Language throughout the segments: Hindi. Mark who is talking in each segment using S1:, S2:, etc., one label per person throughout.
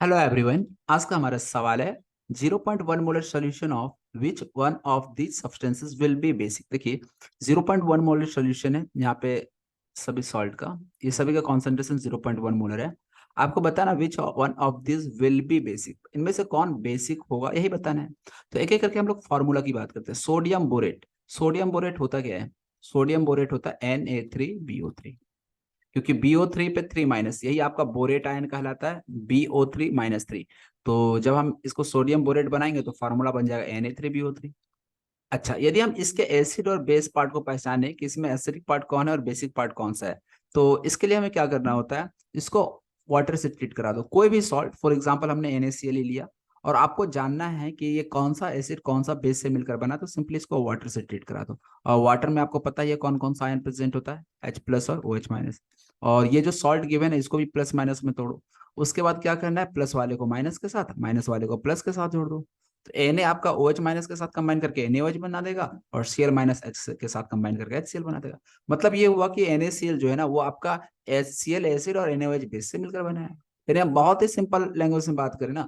S1: Hello everyone. आज का हमारा सवाल है 0.1 molar solution of which one of these substances will be basic. देखिए 0.1 मोलर सॉल्यूशन है यहाँ पे सभी सॉल्ट का, ये सभी का कॉन्सेंट्रेशन 0.1 मोलर है। आपको बताना which one of this will be basic, इनमें से कौन बेसिक होगा यही बताना है। तो एक एक करके हम लोग फॉर्मूला की बात करते हैं। सोडियम बोरेट, सोडियम बोरेट होता क्या है? सोडियम बोरेट होता है Na3BO3, क्योंकि BO3 पे 3 माइनस, यही आपका बोरेट आयन कहलाता है, BO3-3। तो जब हम इसको सोडियम बोरेट बनाएंगे तो फार्मूला बन जाएगा Na3BO3। अच्छा, यदि हम इसके एसिड और बेस पार्ट को पहचाने कि इसमें एसिडिक पार्ट कौन है और बेसिक पार्ट कौन सा है, तो इसके लिए हमें क्या करना होता है, इसको वाटर से ट्रीट करा दो। कोई भी सॉल्ट, फॉर एग्जांपल हमने NaCl ही लिया और आपको जानना है कि ये कौन सा एसिड कौन सा बेस से मिलकर बना, तो सिंपली इसको वाटर से ट्रीट करा दो। और वाटर में आपको पता ही है कौन कौन सा आयन प्रेजेंट होता है, H+ और OH-। और ये जो सॉल्ट गिवन है इसको भी प्लस माइनस में तोड़ो। उसके बाद क्या करना है, प्लस वाले को माइनस के साथ, माइनस वाले को प्लस के साथ जोड़ दो। तो Na आपका OH- के साथ कंबाइन करके NaOH बना देगा और Cl-H के साथ कंबाइन करके HCl बना देगा। मतलब ये हुआ कि NaCl जो है ना वो आपका HCl एसिड और NaOH बेस से मिलकर बना है। यानी हम बहुत ही सिंपल लैंग्वेज में बात करें ना,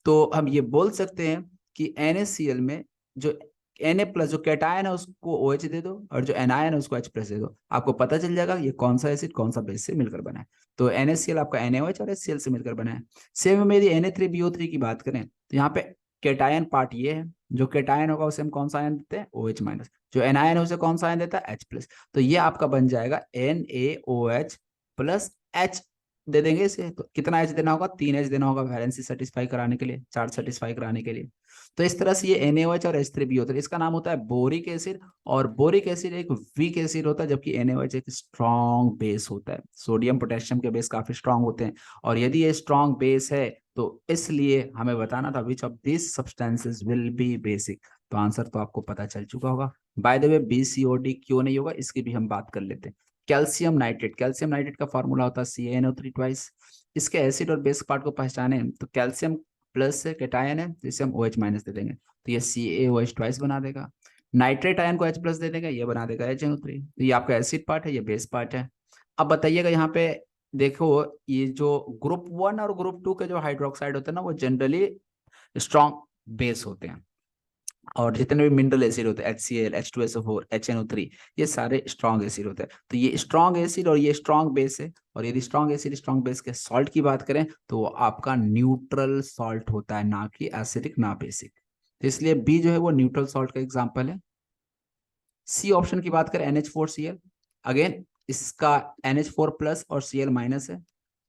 S1: तो हम ये बोल सकते हैं कि NaCl में जो Na+ जो कैटायन है उसको OH दे दो और जो एनायन है उसको H+ दे दो, आपको पता चल जाएगा ये कौन सा एसिड कौन सा बेस से मिलकर बना है। तो NaCl आपका NaOH और HCl से मिलकर बना है। सेम में यदि Na3BO3 की बात करें तो यहाँ पे कैटायन पार्ट ये है, जो कैटायन होगा उसे हम कौन सा आयन देते हैं, OH-। जो एनायन है उसे कौन सा आयन देता है, H+। तो ये आपका बन जाएगा NaOH+H दे देंगे इसे। तो कितना एच देना होगा, 3 एच देना होगा वैलेंसी सेटिस्फाई कराने के लिए, चार्ज सेटिस्फाई कराने के लिए। तो इस तरह से ये NaOH और H3BO3, इसका नाम होता है बोरिक एसिड। और बोरिक एसिड एक वीक एसिड होता है जबकि NaOH एक स्ट्रॉन्ग बेस होता है। सोडियम पोटेशियम के बेस काफी स्ट्रॉन्ग होते हैं और यदि ये स्ट्रॉन्ग बेस है तो इसलिए हमें बताना था which of this substances will be basic. तो आंसर तो आपको पता चल चुका होगा। बाय द वे BCOD क्यों नहीं होगा इसकी भी हम बात कर लेते हैं। कैल्शियम नाइट्रेट, कैल्शियम नाइट्रेट का फॉर्मूला होता है CaNO3 ट्वाइस। इसके एसिड और बेस पार्ट को पहचाने तो कैल्शियम प्लस से कैटायन है जिसे हम OH- दे देंगे तो ये CaOH ट्वाइस बना देगा। नाइट्रेट आयन को H+ दे देगा, ये बना देगा HNO3। तो ये आपका एसिड पार्ट है, ये बेस पार्ट है। अब बताइएगा यहाँ पे, देखो ये जो ग्रुप 1 और ग्रुप 2 के जो हाइड्रोक्साइड होते हैं ना वो जनरली स्ट्रॉन्ग बेस होते हैं। और जितने भी मिनरल एसिड होते हैं HCl, H2SO4, HNO3, ये सारे स्ट्रॉन्ग एसिड होते हैं। तो ये स्ट्रॉन्ग एसिड और ये स्ट्रॉन्ग बेस है। और यदि स्ट्रॉन्ग एसिड स्ट्रॉन्ग बेस के सॉल्ट की बात करें तो वो आपका न्यूट्रल सॉल्ट होता है, ना कि एसिडिक ना बेसिक। तो इसलिए बी जो है वो न्यूट्रल सॉल्ट का एग्जाम्पल है। सी ऑप्शन की बात करें NH4Cl, अगेन इसका NH4+ और Cl- है।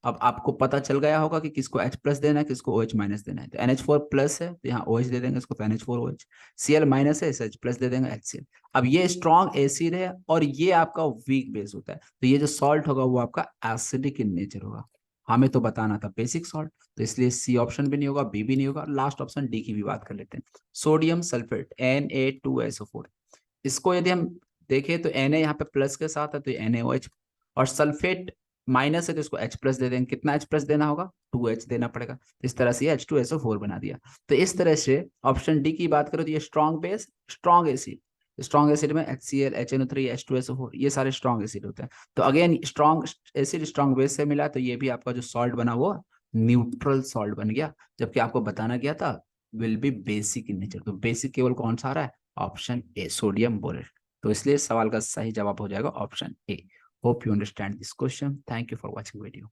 S1: अब आपको पता चल गया होगा कि किसको H+ देना है किसको OH- देना है। तो NH4+ है तो यहाँ OH दे देंगे इसको, तो NH4OH। Cl- है इसे H+ दे देंगे, HCl। अब ये स्ट्रॉन्ग एसिड है और ये आपका वीक बेस होता है, तो ये जो सॉल्ट होगा वो आपका एसिडिक इन नेचर होगा। हमें तो बताना था बेसिक सॉल्ट, तो इसलिए सी ऑप्शन भी नहीं होगा, बी भी नहीं होगा। लास्ट ऑप्शन डी की भी बात कर लेते हैं। सोडियम सल्फेट Na2SO4, इसको यदि हम देखें तो Na यहाँ पे प्लस के साथ है तो ये NaOH, और सल्फेट माइनस है तो इसको H+ दे देंगे। कितना H+ देना होगा, 2H देना पड़ेगा। तो इस तरह से ये H2SO4 बना दिया। तो इस तरह से ऑप्शन डी की बात करो तो ये strong base strong acid, strong acid में HCl, HNO3, H2SO4 ये सारे स्ट्रॉन्ग एसिड होते हैं। तो again strong acid strong base से मिला तो ये भी आपका जो सॉल्ट बना वो न्यूट्रल सॉल्ट बन गया। जबकि आपको बताना गया था will be basic in nature, तो बेसिक केवल कौन सा आ रहा है, ऑप्शन ए सोडियम बोरेट। तो इसलिए सवाल का सही जवाब हो जाएगा option A. Hope you understand this question. Thank you for watching video.